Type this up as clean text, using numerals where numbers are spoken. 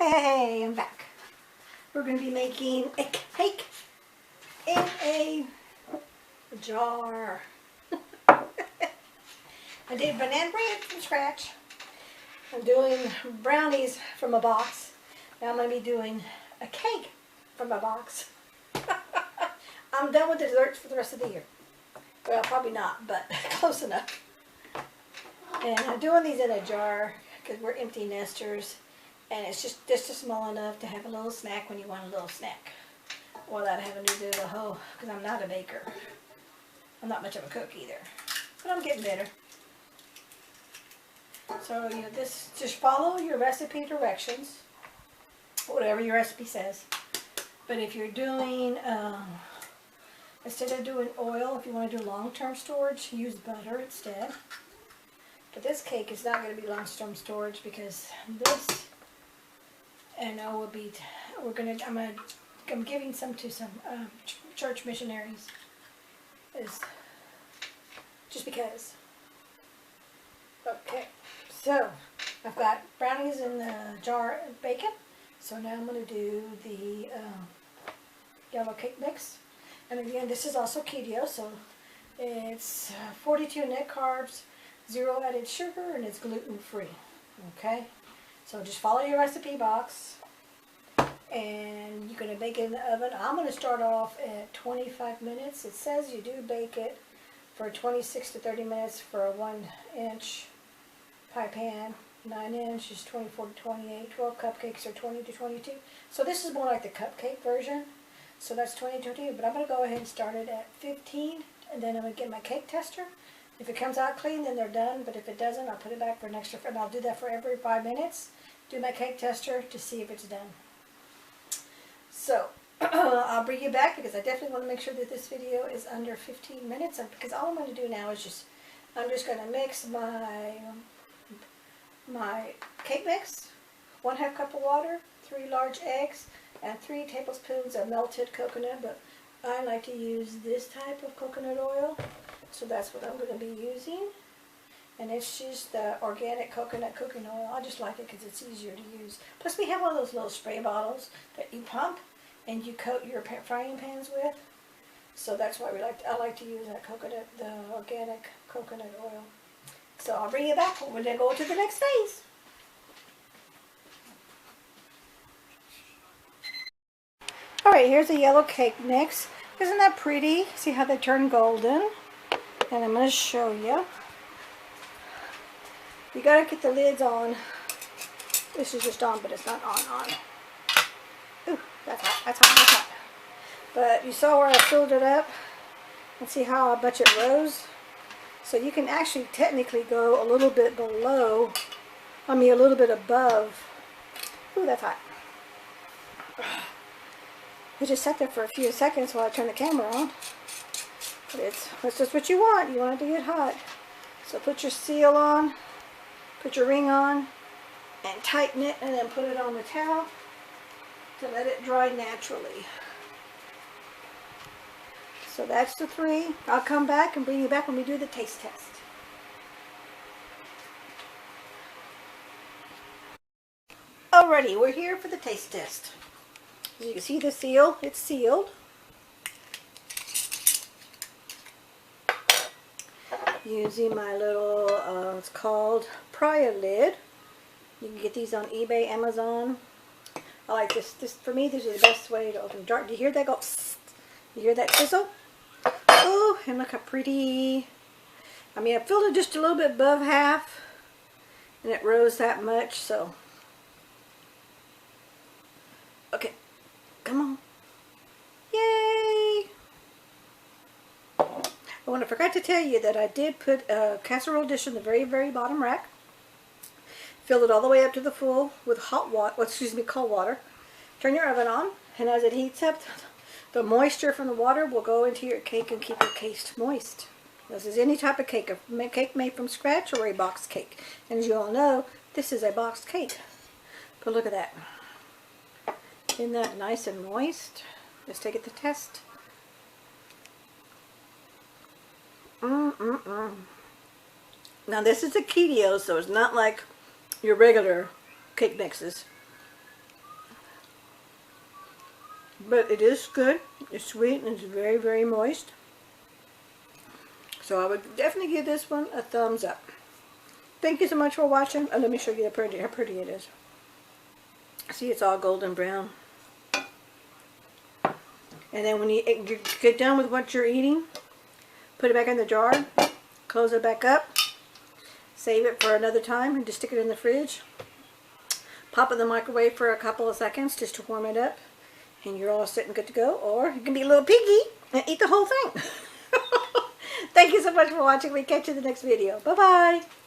Hey, I'm back. We're going to be making a cake in a jar. I did banana bread from scratch. I'm doing brownies from a box. Now I'm going to be doing a cake from a box. I'm done with the desserts for the rest of the year. Well, probably not, but close enough. And I'm doing these in a jar because we're empty nesters. And it's just small enough to have a little snack when you want a little snack. Without having to do the whole, because I'm not a baker. I'm not much of a cook either. But I'm getting better. So just follow your recipe directions. Whatever your recipe says. But if you're doing, instead of doing oil, if you want to do long-term storage, use butter instead. But this cake is not going to be long-term storage because this, and I'm giving some to some church missionaries. Just because. Okay, so I've got brownies in the jar of bacon. So now I'm going to do the yellow cake mix. And again, this is also keto, so it's 42 net carbs, 0 added sugar, and it's gluten-free. Okay? So just follow your recipe box, and you're going to bake it in the oven. I'm going to start off at 25 minutes. It says you do bake it for 26 to 30 minutes for a 1-inch pie pan. 9-inch is 24 to 28. 12 cupcakes are 20 to 22. So this is more like the cupcake version. So that's 20 to 22. But I'm going to go ahead and start it at 15, and then I'm going to get my cake tester. If it comes out clean, then they're done. But if it doesn't, I'll put it back for an extra, and I'll do that for every 5 minutes. Do my cake tester to see if it's done. So, I'll bring you back because I definitely want to make sure that this video is under 15 minutes. Because all I'm going to do now is I'm just going to mix my cake mix, 1/2 cup of water, 3 large eggs, and 3 tablespoons of melted coconut. But I like to use this type of coconut oil. So that's what I'm going to be using. And it's just the organic coconut cooking oil. I just like it because it's easier to use. Plus we have one of those little spray bottles that you pump and you coat your frying pans with. So that's why I like to use that the organic coconut oil. So I'll bring you back when we go to the next phase. Alright, here's the yellow cake mix. Isn't that pretty? See how they turn golden? And I'm going to show you. You got to get the lids on. This is just on, but it's not on. Ooh, that's hot, that's hot, that's hot. But you saw where I filled it up. And see how much it rose? So you can actually technically go a little bit below. A little bit above. Ooh, that's hot. It just sat there for a few seconds while I turn the camera on. But that's just what you want. You want it to get hot. So put your seal on. Put your ring on and tighten it, and then put it on the towel to let it dry naturally. So that's the 3. I'll come back and bring you back when we do the taste test. Alrighty, we're here for the taste test. As you can see the seal, it's sealed. Using my little, it's called Pria lid. You can get these on eBay, Amazon. I like this. For me, this is the best way to open a jar. Do you hear that go? Psst? You hear that sizzle? Oh, and look how pretty. I filled it just a little bit above half, and it rose that much, so. Okay, come on. Yay! Oh, and I forgot to tell you that I did put a casserole dish in the very, very bottom rack. Fill it all the way up to the full with cold water. Turn your oven on, and as it heats up, the moisture from the water will go into your cake and keep your cake moist. This is any type of cake, a cake made from scratch or a box cake. And as you all know, this is a box cake. But look at that. Isn't that nice and moist? Let's take it to test. Now this is a keto, so it's not like your regular cake mixes. but it is good. It's sweet and it's very, very moist. So I would definitely give this one a thumbs up. Thank you so much for watching. Oh, let me show you how pretty it is. See, it's all golden brown. And then when you get done with what you're eating, put it back in the jar, close it back up, save it for another time, and just stick it in the fridge. Pop it in the microwave for a couple of seconds just to warm it up, and you're all set and good to go. Or you can be a little piggy and eat the whole thing. Thank you so much for watching. We catch you in the next video. Bye-bye.